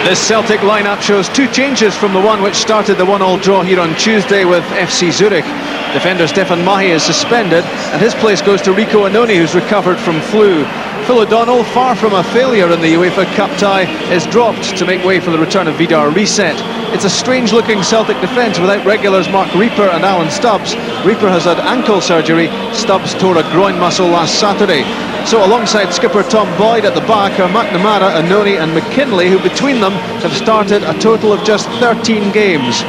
This Celtic lineup shows two changes from the one which started the 1-1 draw here on Tuesday with FC Zurich. Defender Stefan Mahi is suspended, and his place goes to Rico Annoni, who's recovered from flu. Phil O'Donnell, far from a failure in the UEFA Cup tie, is dropped to make way for the return of Vidar Riseth. It's a strange-looking Celtic defence without regulars Mark Reaper and Alan Stubbs. Reaper has had ankle surgery, Stubbs tore a groin muscle last Saturday. So alongside skipper Tom Boyd at the back are McNamara, Annoni and McKinlay, who between them have started a total of just 13 games.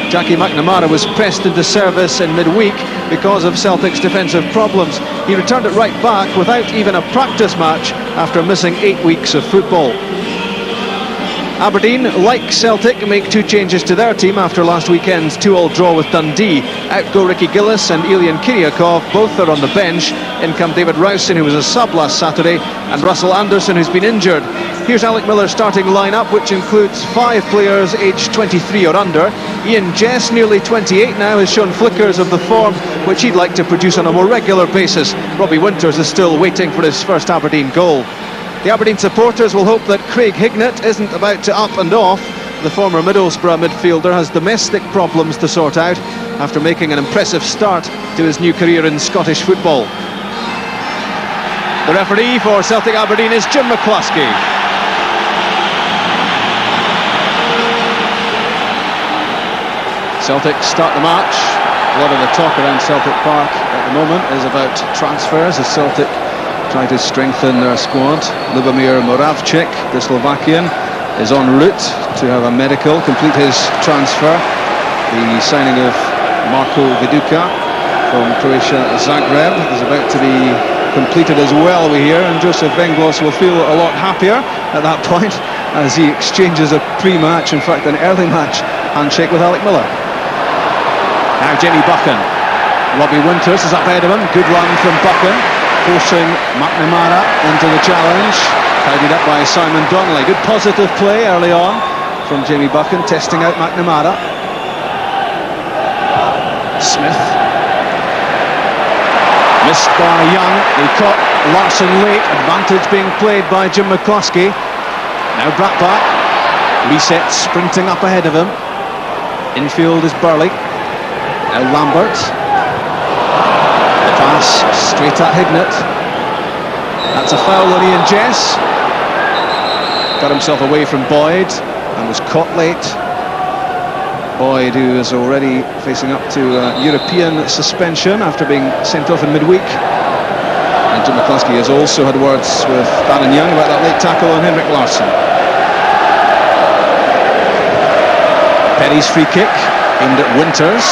Jackie McNamara was pressed into service in midweek because of Celtic's defensive problems. He returned at right back without even a practice match after missing 8 weeks of football. Aberdeen, like Celtic, make two changes to their team after last weekend's 2-2 draw with Dundee. Out go Ricky Gillies and Kiriakov, both are on the bench. In come David Rowson, who was a sub last Saturday, and Russell Anderson, who's been injured. Here's Alec Miller's starting lineup, which includes 5 players aged 23 or under. Ian Jess, nearly 28 now, has shown flickers of the form which he'd like to produce on a more regular basis. Robbie Winters is still waiting for his first Aberdeen goal. The Aberdeen supporters will hope that Craig Hignett isn't about to up and off. The former Middlesbrough midfielder has domestic problems to sort out after making an impressive start to his new career in Scottish football. The referee for Celtic Aberdeen is Jim McCluskey. Celtic start the match. A lot of the talk around Celtic Park at the moment is about transfers as Celtic try to strengthen their squad. Lubomir Moravcik, the Slovakian, is en route to have a medical, complete his transfer. The signing of Marko Viduka from Croatia Zagreb is about to be completed as well, we hear, and Joseph Venglos will feel a lot happier at that point as he exchanges a pre-match, in fact an early match handshake with Alec Miller. Now Jamie Buchan. Robbie Winters is up ahead of him, good run from Buchan, forcing McNamara into the challenge, tidied up by Simon Donnelly. Good positive play early on from Jamie Buchan, testing out McNamara. Smith, missed by Young, he caught Larsson late, advantage being played by Jim McCluskey. Now Brattbakk, Riseth sprinting up ahead of him. Infield is Burley, now Lambert. Pass straight at Hignett. That's a foul on Ian Jess. Got himself away from Boyd and was caught late. Boyd, who is already facing up to European suspension after being sent off in midweek. And Jim McCluskey has also had words with Darren Young about that late tackle on Henrik Larsson. Perry's free kick aimed at Winters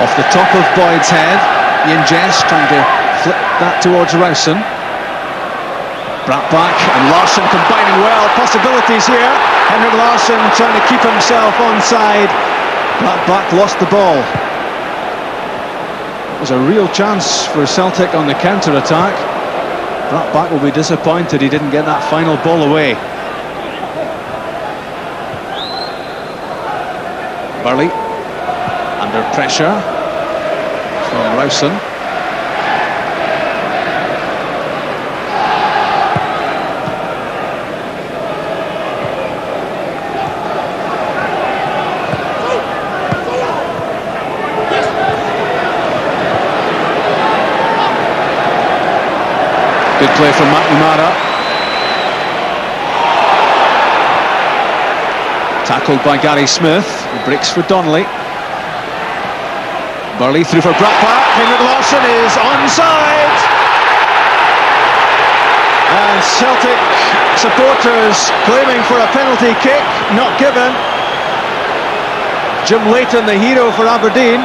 off the top of Boyd's head. Ian Jess trying to flip that towards Rowson. Brattbakk and Larsson combining well. Possibilities here. Henrik Larsson trying to keep himself onside. Brattbakk lost the ball. It was a real chance for Celtic on the counter-attack. Brattbakk will be disappointed he didn't get that final ball away. Burley under pressure from Rowson. Good play from McNamara. Tackled by Gary Smith, who breaks for Donnelly. Burley through for Brattbakk. Henrik Larsson is onside. And Celtic supporters claiming for a penalty kick, not given. Jim Leighton, the hero for Aberdeen.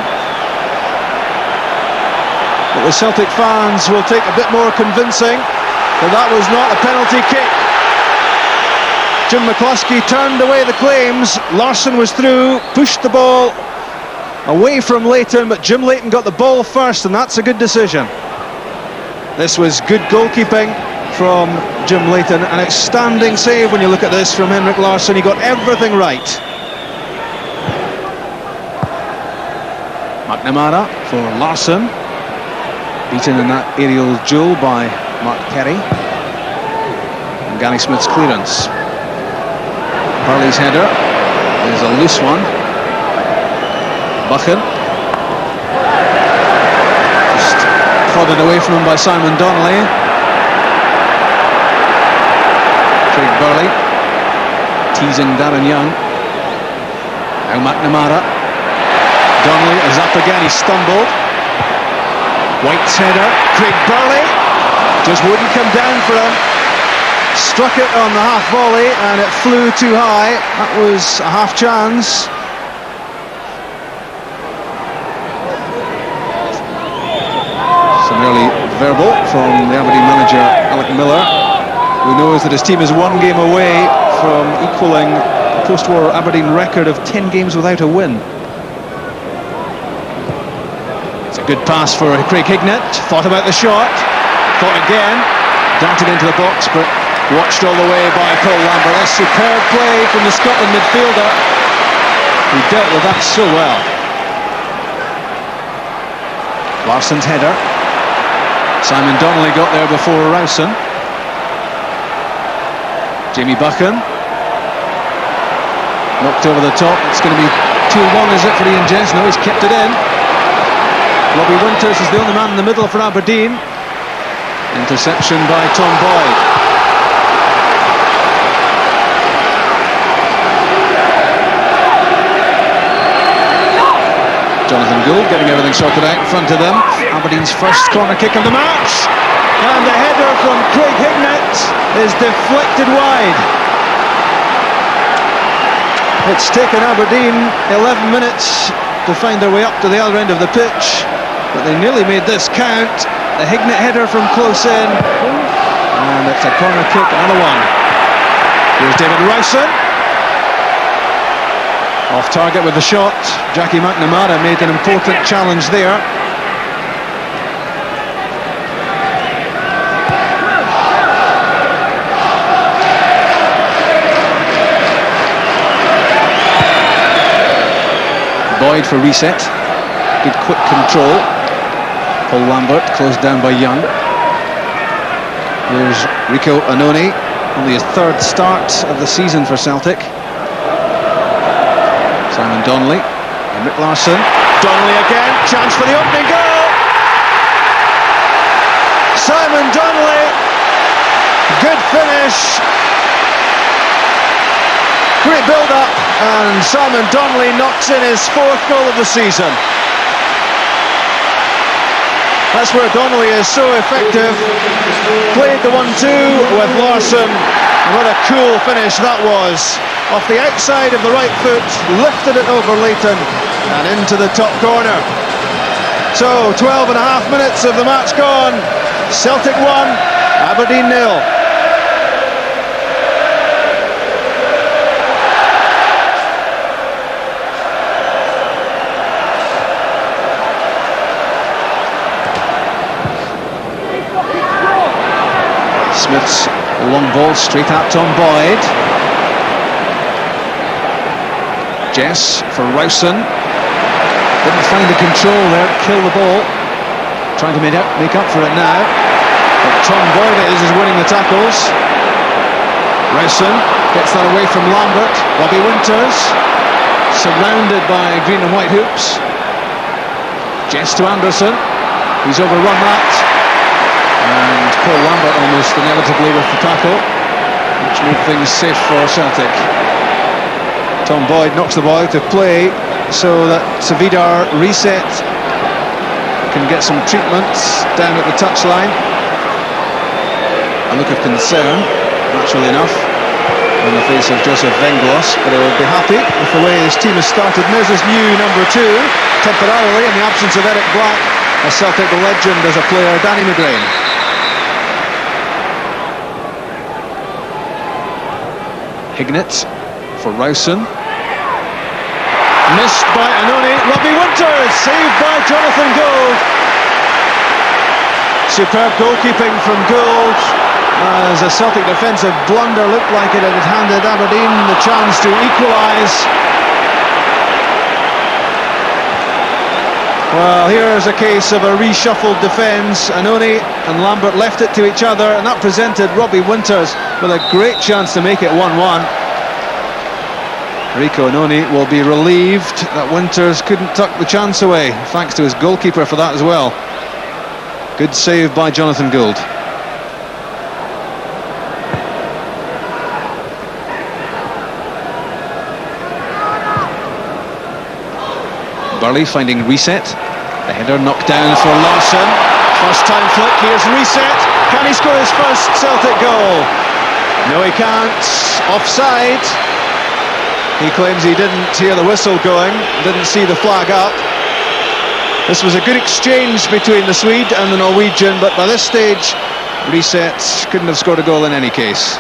But the Celtic fans will take a bit more convincing that that was not a penalty kick. Jim McCluskey turned away the claims. Larsson was through, pushed the ball away from Leighton, but Jim Leighton got the ball first, and that's a good decision. This was good goalkeeping from Jim Leighton. An outstanding save when you look at this from Henrik Larsson. He got everything right. McNamara for Larsson. Beaten in that aerial duel by Mark Perry. And Gary Smith's clearance. Burley's header is a loose one. Buchan. Just prodded away from him by Simon Donnelly. Craig Burley teasing Darren Young. Now McNamara. Donnelly is up again, he stumbled. Whyte's header. Craig Burley just wouldn't come down for him. Struck it on the half volley and it flew too high. That was a half chance. Some early verbal from the Aberdeen manager Alec Miller, who knows that his team is one game away from equalling the post-war Aberdeen record of 10 games without a win. It's a good pass for Craig Hignett. Thought about the shot, thought again, darted into the box, but watched all the way by Paul Lambert. That's superb play from the Scotland midfielder, who dealt with that so well. Larsson's header. Simon Donnelly got there before Rowson. Jamie Buchan knocked over the top. It's going to be 2-1, is it, for Ian Jess? No, he's kept it in. Robbie Winters is the only man in the middle for Aberdeen. Interception by Tom Boyd. Jonathan Gould getting everything sorted out in front of them. Aberdeen's first corner kick of the match. And the header from Craig Hignett is deflected wide. It's taken Aberdeen 11 minutes to find their way up to the other end of the pitch, but they nearly made this count. The Hignett header from close in, and it's a corner kick, another one. Here's David Rowson. Off target with the shot. Jackie McNamara made an important challenge there. Boyd for Riseth. Good quick control. Paul Lambert closed down by Young. Here's Rico Annoni, only his third start of the season for Celtic. Simon Donnelly and Rick Larsson. Donnelly again, chance for the opening goal. Simon Donnelly, good finish. Great build-up, and Simon Donnelly knocks in his fourth goal of the season. That's where Donnelly is so effective. Played the 1-2 with Larsson, and what a cool finish that was. Off the outside of the right foot, lifted it over Leighton and into the top corner. So 12 and a half minutes of the match gone. Celtic 1, Aberdeen 0. Smith's long ball straight at Tom Boyd. Jess for Rowson. Didn't find the control there, kill the ball. Trying to make up for it now. But Tom Boyd is winning the tackles. Rowson gets that away from Lambert. Robbie Winters, surrounded by green and white hoops. Jess to Anderson. He's overrun that. And Paul Lambert almost inevitably with the tackle, which made things safe for Celtic. Tom Boyd knocks the ball out of play so that Vidar Riseth can get some treatment down at the touchline. A look of concern, naturally enough, on the face of Joseph Venglos, but he will be happy with the way his team has started. And there's his new number 2, temporarily in the absence of Eric Black, a Celtic legend as a player, Danny McGrain. Hignett for Rowson. Missed by Annoni. Robbie Winters, saved by Jonathan Gould. Superb goalkeeping from Gould, as a Celtic defensive blunder looked like it had handed Aberdeen the chance to equalise. Well, here's a case of a reshuffled defence. Annoni and Lambert left it to each other, and that presented Robbie Winters with a great chance to make it 1-1. Rico Annoni will be relieved that Winters couldn't tuck the chance away, thanks to his goalkeeper for that as well. Good save by Jonathan Gould. Burley finding Riseth. The header knocked down for Larsson. First time flick, here's Riseth. Can he score his first Celtic goal? No, he can't. Offside. He claims he didn't hear the whistle going, didn't see the flag up. This was a good exchange between the Swede and the Norwegian, but by this stage, Riseth couldn't have scored a goal in any case.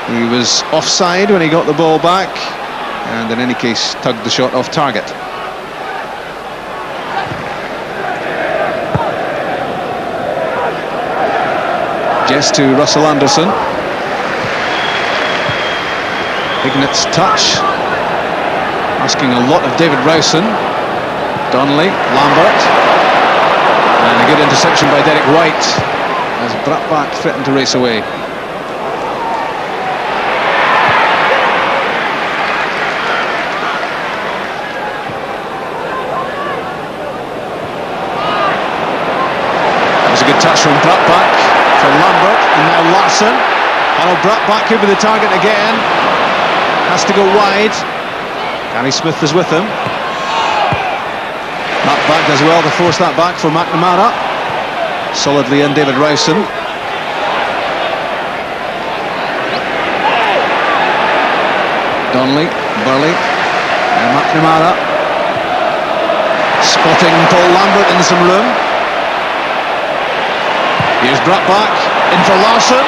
He was offside when he got the ball back, and in any case, tugged the shot off target. Jess to Russell Anderson. Hignett's touch, asking a lot of David Rowson. Donnelly, Lambert, and a good interception by Derek Whyte as Brattbakk threatened to race away. That was a good touch from Brattbakk for Lambert, and now Larsson. Oh, Brattbakk could be the target again. Has to go wide. Gary Smith is with him. Brattbakk does well to force that back for McNamara. Solidly in David Rowson. Donnelly, Burley, and McNamara. Spotting Paul Lambert in some room. Here's Brattbakk, in for Larsson.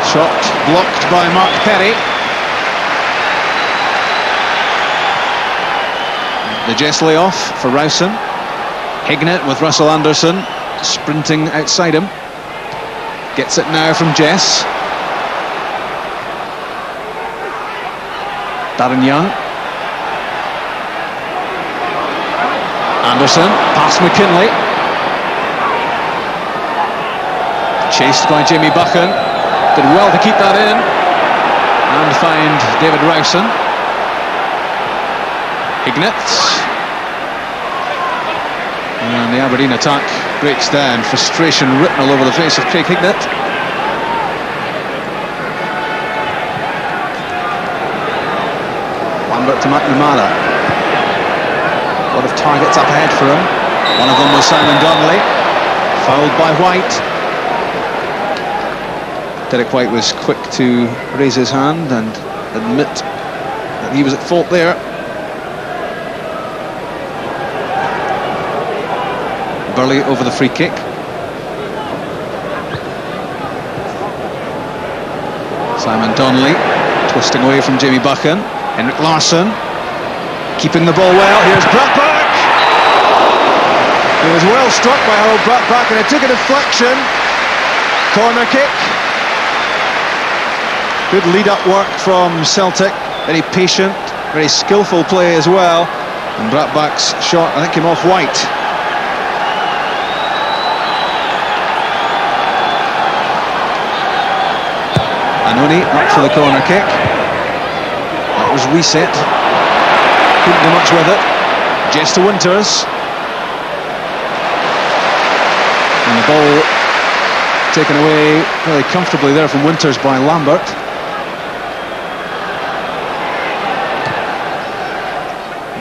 Shot blocked by Mark Perry. The Jess layoff for Rowson. Hignett with Russell Anderson sprinting outside him. Gets it now from Jess. Darren Young. Anderson, past McKinlay. Chased by Jamie Buchan. Did well to keep that in. And find David Rowson. Hignett. And the Aberdeen attack breaks down. Frustration written all over the face of Craig Hignett. Lambert to McNamara. A lot of targets up ahead for him. One of them was Simon Donnelly. Fouled by Whyte. Derek Whyte was quick to raise his hand and admit that he was at fault there. Burley over the free kick. Simon Donnelly twisting away from Jamie Buchan. Henrik Larsson keeping the ball well. Here's Brattbakk. He was well struck by Harold Brattbakk, and it took a deflection. Corner kick. Good lead-up work from Celtic. Very patient, very skillful play as well. And Brattback's shot, I think, came off Whyte. Annoni up for the corner kick. That was Riseth. Couldn't do much with it. Jess to Winters. And the ball taken away very comfortably there from Winters by Lambert.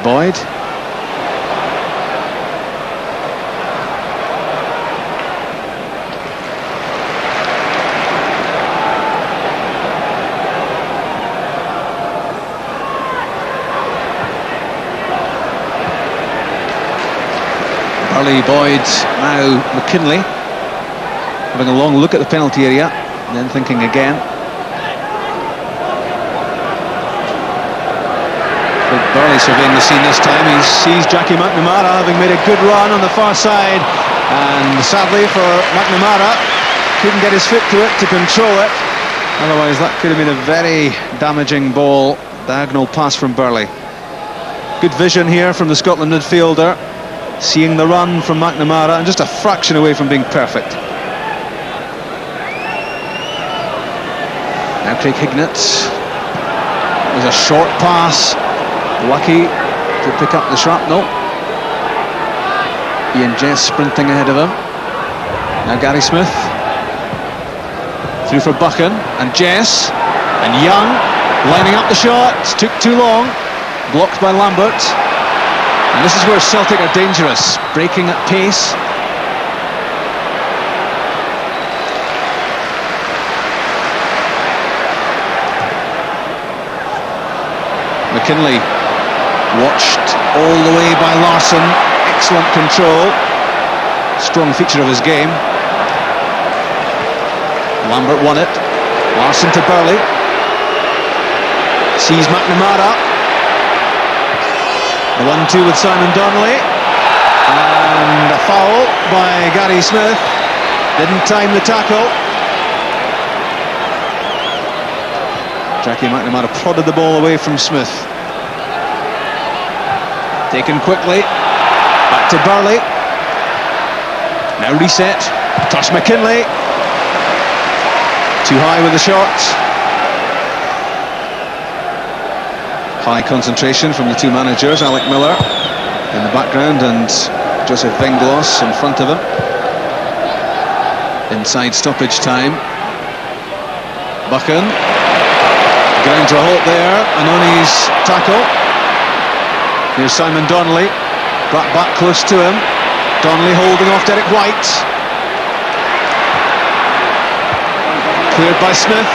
Boyd. Boyd, now McKinlay, having a long look at the penalty area and then thinking again. But Burley surveying the scene this time. He sees Jackie McNamara having made a good run on the far side, and sadly for McNamara, couldn't get his foot to it to control it. Otherwise that could have been a very damaging ball. Diagonal pass from Burley. Good vision here from the Scotland midfielder, seeing the run from McNamara and just a fraction away from being perfect. Now Craig Hignett. It was a short pass. Lucky to pick up the shrapnel. Jess sprinting ahead of him. Now Gary Smith. Through for Buchan and Jess. And Young lining up the shot. Took too long. Blocked by Lambert. And this is where Celtic are dangerous. Breaking at pace. McKinlay watched all the way by Larsson. Excellent control. Strong feature of his game. Lambert won it. Larsson to Burley. Sees McNamara. The 1-2 with Simon Donnelly. And a foul by Gary Smith. Didn't time the tackle. Jackie McNamara prodded the ball away from Smith. Taken quickly. Back to Burley. Now reset. Tosh McKinlay. Too high with the shot. High concentration from the two managers. Alec Miller in the background and Joseph Venglos in front of him. Inside stoppage time. Buchan. Ground to a halt there. Annoni's tackle. Here's Simon Donnelly. Brattbakk close to him. Donnelly holding off Derek Whyte. Cleared by Smith.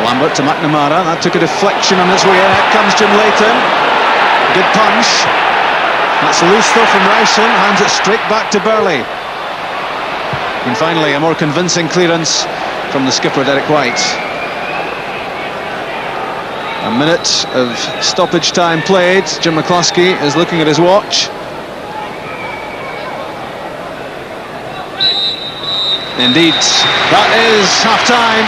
Lambert to McNamara. That took a deflection on its way in. Out comes Jim Leighton. Good punch. That's loose though from Rowson. Hands it straight back to Burley. And finally a more convincing clearance from the skipper Derek Whyte. A minute of stoppage time played. Jim McCluskey is looking at his watch. Indeed, that is half-time.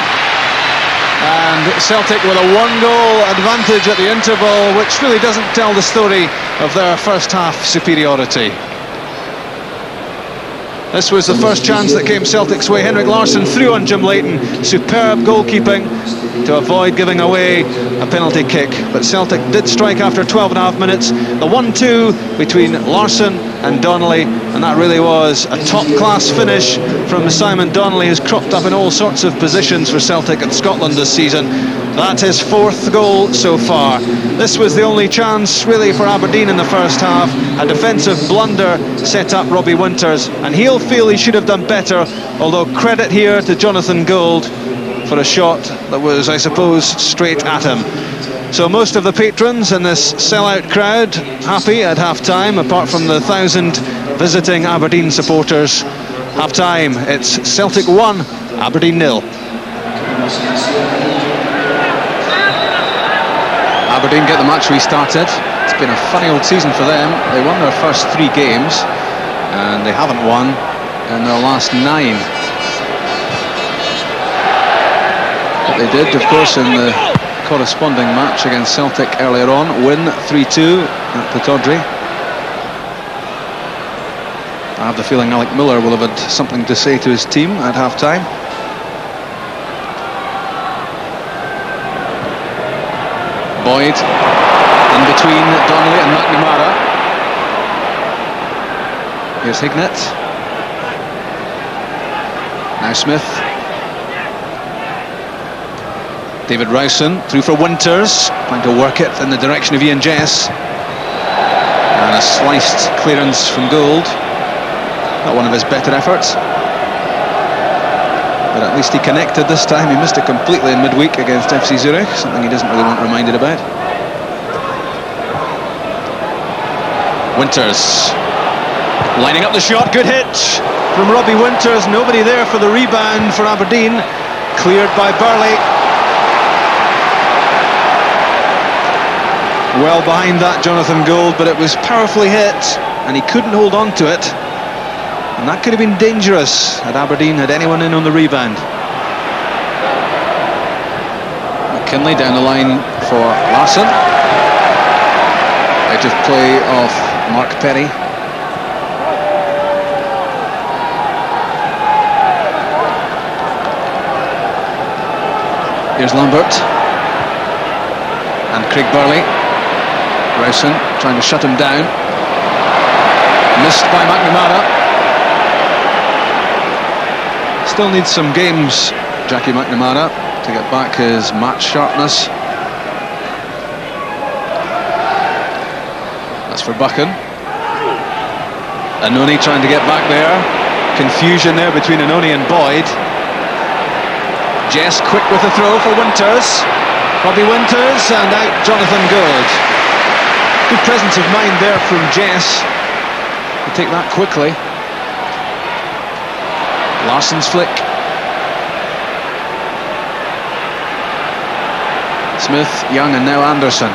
And Celtic with a one-goal advantage at the interval, which really doesn't tell the story of their first-half superiority. This was the first chance that came Celtic's way. Henrik Larsson threw on Jim Leighton. Superb goalkeeping to avoid giving away a penalty kick. But Celtic did strike after 12.5 minutes. The 1-2 between Larsson and Donnelly, and that really was a top-class finish from Simon Donnelly, who's cropped up in all sorts of positions for Celtic in Scotland this season. That's his 4th goal so far. This was the only chance really for Aberdeen in the first half. A defensive blunder set up Robbie Winters, and he'll feel he should have done better, although credit here to Jonathan Gould for a shot that was, I suppose, straight at him. So most of the patrons in this sellout crowd happy at half-time, apart from the 1,000 visiting Aberdeen supporters. Half-time, it's Celtic 1, Aberdeen 0. Aberdeen get the match restarted. It's been a funny old season for them. They won their first 3 games and they haven't won in their last 9. But they did, of course, in the corresponding match against Celtic earlier on, win 3-2 at Pittodrie. I have the feeling Alec Miller will have had something to say to his team at half-time. Boyd in between Donnelly and McNamara. Here's Hignett. Now Smith. David Rowson through for Winters, trying to work it in the direction of Jess. And a sliced clearance from Gould. Not one of his better efforts, but at least he connected this time. He missed it completely in midweek against FC Zurich, something he doesn't really want reminded about. Winters lining up the shot. Good hit from Robbie Winters. Nobody there for the rebound for Aberdeen. Cleared by Burley. Well behind that, Jonathan Gould, but it was powerfully hit and he couldn't hold on to it. And that could have been dangerous had Aberdeen had anyone in on the rebound. McKinlay down the line for Larsson. Out of play of Mark Perry. Here's Lambert. And Craig Burley. Rowson trying to shut him down. Missed by McNamara. Still needs some games, Jackie McNamara, to get back his match sharpness. That's for Buchan. Annoni trying to get back there. Confusion there between Annoni and Boyd. Jess quick with the throw for Winters. Robbie Winters, and out Jonathan Gould. Good presence of mind there from Jess to take that quickly. Larsson's flick. Smith, Young, and now Anderson.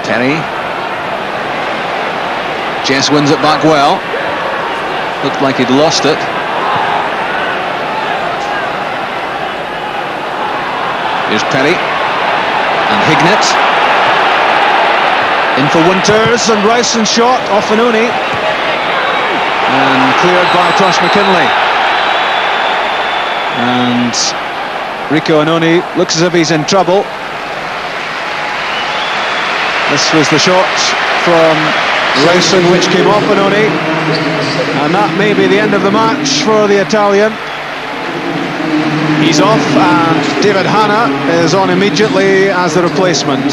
Terry. Jess wins it back well. Looked like he'd lost it. Here's Perry. And Hignett. In for Winters, and Rowson shot off Annoni. And cleared by Tosh McKinlay. And Rico Annoni looks as if he's in trouble. This was the shot from Rowson which came off Annoni, and that may be the end of the match for the Italian. He's off, and David Hanna is on immediately as the replacement.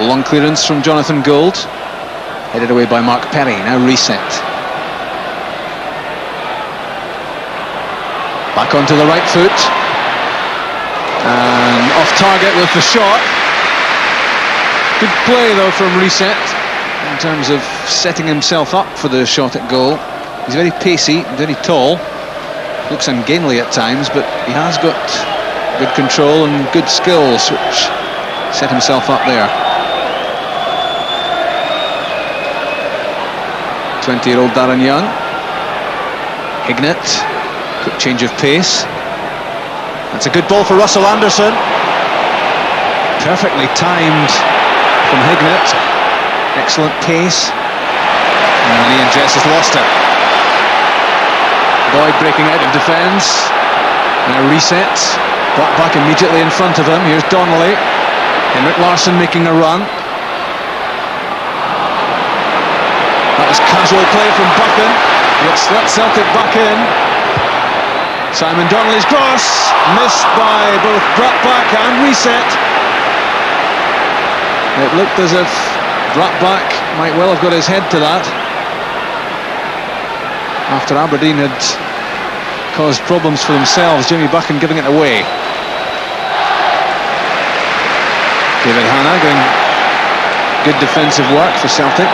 Long clearance from Jonathan Gould. Headed away by Mark Perry, now Riseth. Back onto the right foot. And off target with the shot. Good play though from Riseth in terms of setting himself up for the shot at goal. He's very pacey, very tall. Looks ungainly at times, but he has got good control and good skills, which set himself up there. 20-year-old Darren Young. Hignett, quick change of pace. That's a good ball for Russell Anderson. Perfectly timed from Hignett. Excellent pace. And Ian Jess has lost it. Boyd breaking out of defence. Now Riseth. Brattbakk immediately in front of him. Here's Donnelly. Henrik Larsson making a run. That was casual play from Buchan. It's let Celtic back in. Simon Donnelly's cross, missed by both Brattbakk and Riseth. It looked as if Brattbakk might well have got his head to that after Aberdeen had caused problems for themselves. Jimmy Buchan giving it away. David Hanna doing good defensive work for Celtic.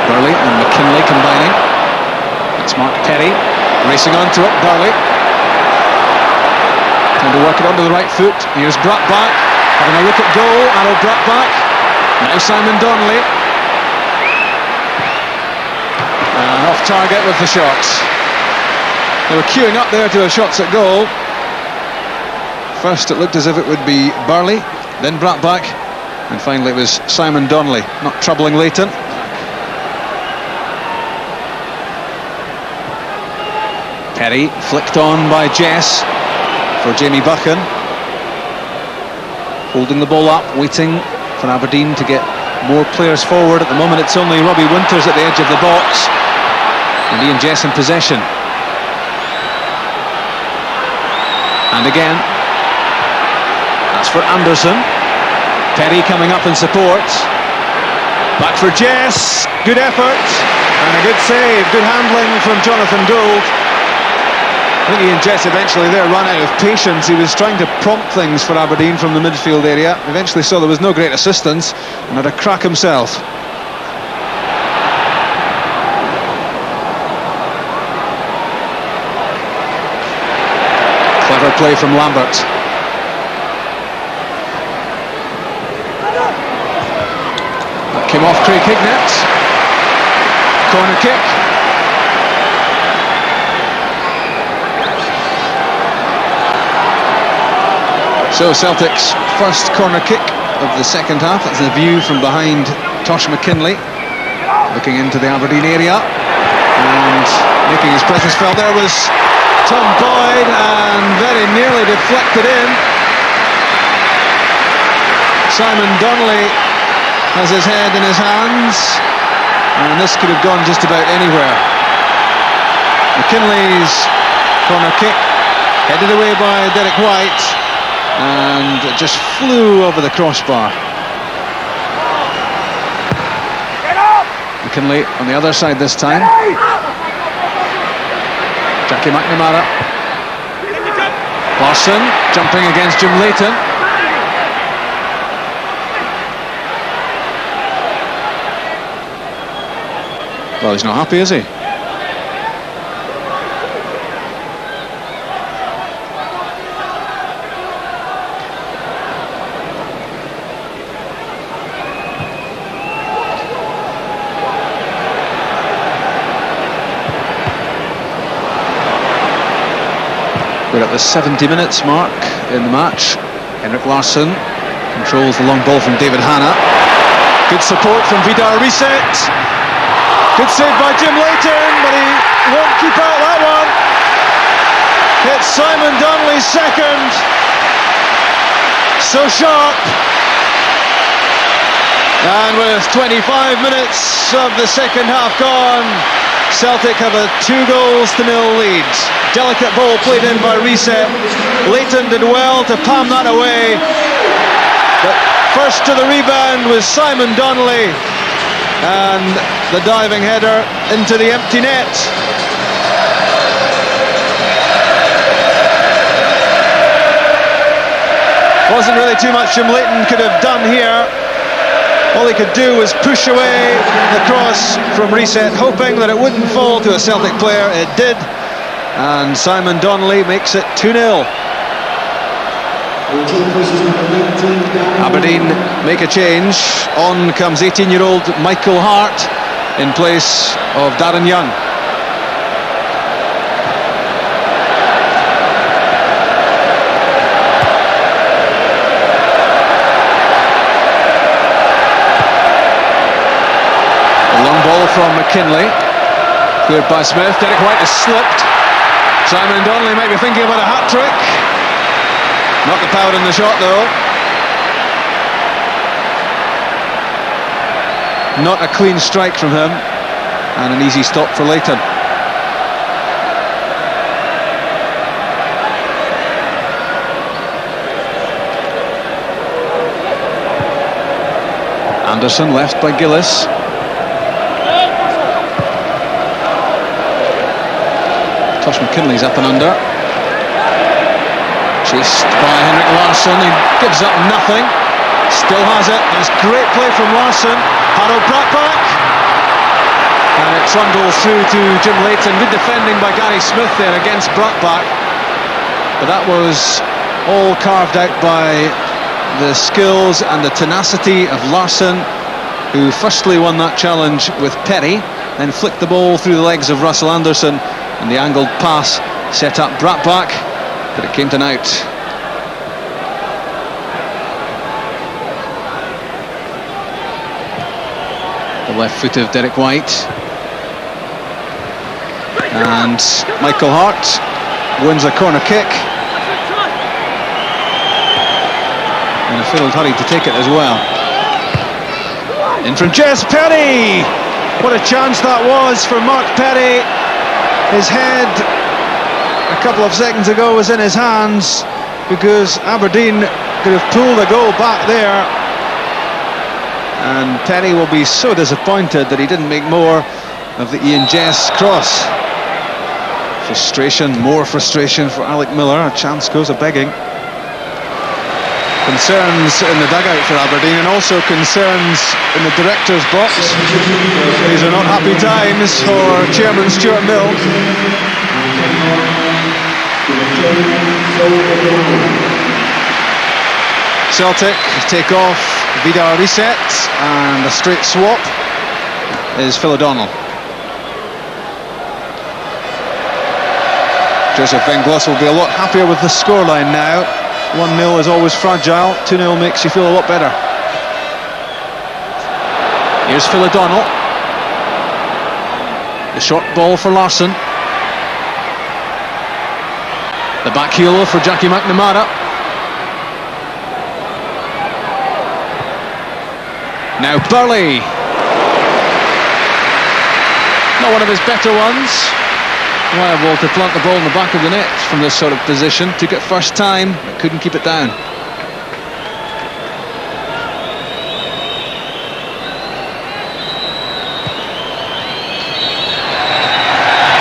Burley and McKinlay combining. That's Mark Perry racing onto it. Burley trying to work it onto the right foot. Here's Brattbakk having a look at goal. Arrow Brattbakk. Now Simon Donnelly. And off target with the shots. They were queuing up there to the shots at goal. First it looked as if it would be Burley, then Brattbakk, and finally it was Simon Donnelly, not troubling Leighton. Perry flicked on by Jess for Jamie Buchan. Holding the ball up, waiting for Aberdeen to get more players forward. At the moment it's only Robbie Winters at the edge of the box, and Ian Jess in possession. And again, that's for Anderson. Perry coming up in support. Back for Jess. Good effort and a good save. Good handling from Jonathan Gould. I think Ian Jess eventually there ran out of patience. He was trying to prompt things for Aberdeen from the midfield area. Eventually saw there was no great assistance and had a crack himself. play from Lambert. That came off Craig Hignett. Corner kick. So Celtic's first corner kick of the second half. That's a view from behind Tosh McKinlay, looking into the Aberdeen area, and making his presence felt there was Tom Boyd, and very nearly deflected in. Simon Donnelly has his head in his hands, and this could have gone just about anywhere. McKinlay's corner kick, headed away by Derek Whyte, and it just flew over the crossbar. McKinlay on the other side this time. Jackie McNamara. Larsson jumping against Jim Leighton. Well, he's not happy, is he? We're at the 70 minutes mark in the match. Henrik Larsson controls the long ball from David Hanna. Good support from Vidar Riseth. Good save by Jim Leighton, but he won't keep out that one. It's Simon Donnelly's second. So sharp. And with 25 minutes of the second half gone, Celtic have a 2-0 lead. Delicate ball played in by Riseth. Leighton did well to palm that away. But first to the rebound was Simon Donnelly, and the diving header into the empty net. Wasn't really too much Jim Leighton could have done here. All he could do was push away the cross from Riseth, hoping that it wouldn't fall to a Celtic player. It did, and Simon Donnelly makes it 2-0. Aberdeen make a change. On comes 18-year-old Michael Hart in place of Darren Young. From McKinlay, cleared by Smith. Derek Whyte has slipped. Simon Donnelly might be thinking about a hat-trick. Not the power in the shot though. Not a clean strike from him, and an easy stop for Leighton. Anderson left by Gillies. Tosh McKinlay's up and under. Chased by Henrik Larsson. He gives up nothing. Still has it. It's great play from Larsson. Harold Brattbakk. And it trundles through to Jim Leighton. Good defending by Gary Smith there against Brattbakk. But that was all carved out by the skills and the tenacity of Larsson, who firstly won that challenge with Perry, then flicked the ball through the legs of Russell Anderson. And the angled pass set up Brattbakk, but it came to naught. The left foot of Derek Whyte. And Michael Hart wins a corner kick. And a fiddled hurry to take it as well. In from Jess Perry! What a chance that was for Mark Perry. His head a couple of seconds ago was in his hands, because Aberdeen could have pulled a goal back there, and Perry will be so disappointed that he didn't make more of the Ian Jess cross. Frustration, more frustration for Alec Miller. A chance goes a-begging. Concerns in the dugout for Aberdeen, and also concerns in the director's box. These are not happy times for Chairman Stuart Mill. Celtic take off Vidar Riseth, and a straight swap is Phil O'Donnell. Joseph Inglis will be a lot happier with the scoreline now. 1-0 is always fragile, 2-0 makes you feel a lot better. Here's Phil O'Donnell. The short ball for Larsson. The back heel for Jackie McNamara. Now Burley. Not one of his better ones. Liable to plant the ball in the back of the net from this sort of position. Took it first time, but couldn't keep it down.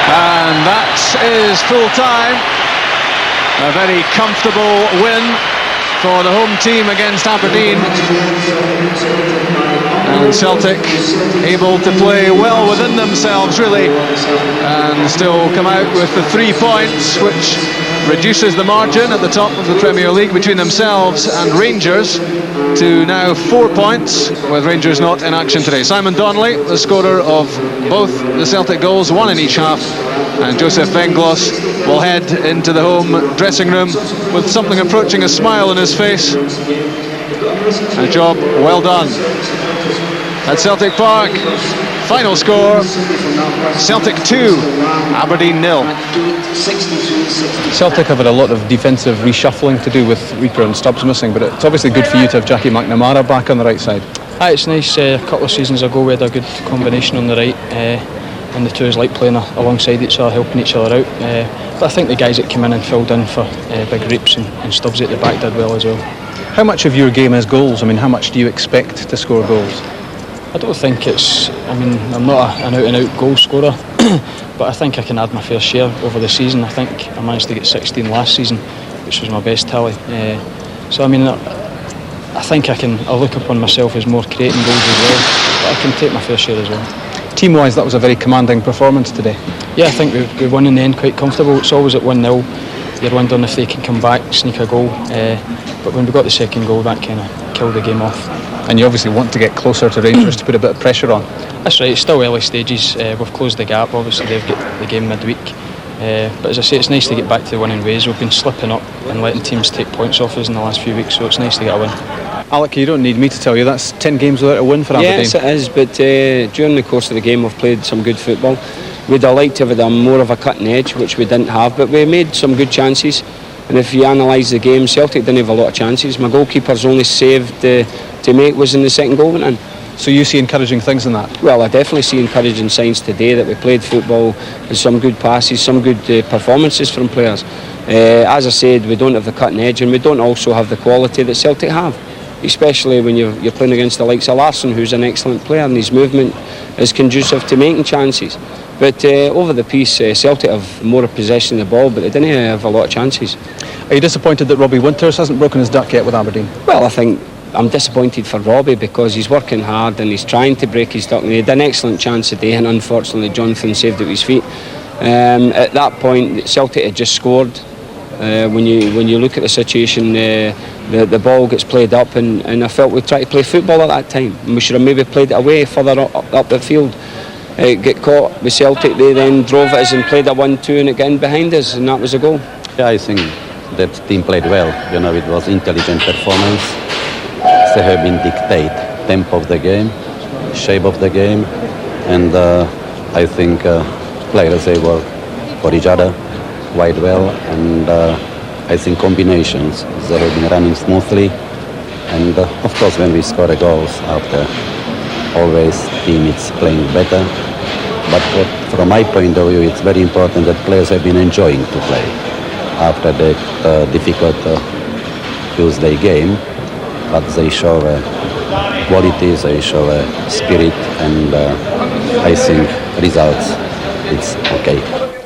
And that is full time. A very comfortable win for the home team against Aberdeen. And Celtic able to play well within themselves, really, and still come out with the 3 points, which reduces the margin at the top of the Premier League between themselves and Rangers to now 4 points, with Rangers not in action today. Simon Donnelly, the scorer of both the Celtic goals, one in each half, and Joseph Inglis will head into the home dressing room with something approaching a smile on his face. A job well done. At Celtic Park, final score, Celtic 2, Aberdeen 0. Celtic have had a lot of defensive reshuffling to do with Reaper and Stubbs missing, but it's obviously good for you to have Jackie McNamara back on the right side. It's nice. A couple of seasons ago we had a good combination on the right, and the two is like playing alongside each other, helping each other out. But I think the guys that came in and filled in for Big Reaps and Stubbs at the back did well as well. How much of your game is goals? I mean, how much do you expect to score goals? I don't think it's, I'm not an out-and-out goal scorer, but I think I can add my fair share over the season. I think I managed to get 16 last season, which was my best tally. So I think I'll look upon myself as more creating goals as well, but I can take my fair share as well. Team-wise, that was a very commanding performance today. Yeah, I think we won in the end quite comfortable. It's always at 1-0. You're wondering if they can come back, sneak a goal. But when we got the second goal, that kind of killed the game off. And you obviously want to get closer to Rangers to put a bit of pressure on. That's right, it's still early stages. We've closed the gap. Obviously they've got the game midweek. But as I say, it's nice to get back to the winning ways. We've been slipping up and letting teams take points off us in the last few weeks, so it's nice to get a win. Alec, you don't need me to tell you, that's 10 games without a win for Aberdeen. Yes, it is, but during the course of the game we've played some good football. We'd have liked to have had more of a cutting edge, which we didn't have, but we made some good chances. And if you analyse the game, Celtic didn't have a lot of chances. My goalkeeper's only saved to make was in the second goal went in. So you see encouraging things in that? Well, I definitely see encouraging signs today that we played football with some good passes, some good performances from players. As I said, we don't have the cutting edge, and we don't also have the quality that Celtic have, especially when you're playing against the likes of Larsson, who's an excellent player, and his movement is conducive to making chances. But over the piece, Celtic have more possession of the ball, but they didn't have a lot of chances. Are you disappointed that Robbie Winters hasn't broken his duck yet with Aberdeen? Well, I think I'm disappointed for Robbie because he's working hard and he's trying to break his duck. And he had an excellent chance today, and unfortunately Jonathan saved it with his feet. At that point, Celtic had just scored. When you look at the situation, the ball gets played up, and I felt we tried to play football at that time. And we should have maybe played it away further up the field. Get caught with Celtic, they then drove at us and played a 1-2 and it got in behind us, and that was a goal. Yeah, I think that team played well. It was intelligent performance. They have been dictate tempo of the game, shape of the game, and I think players, they work for each other quite well, and I think combinations, they have been running smoothly, and of course when we score a goal after, always team is playing better, but from my point of view it's very important that players have been enjoying to play after that difficult Tuesday game, but they show qualities, they show spirit, and I think results, it's okay.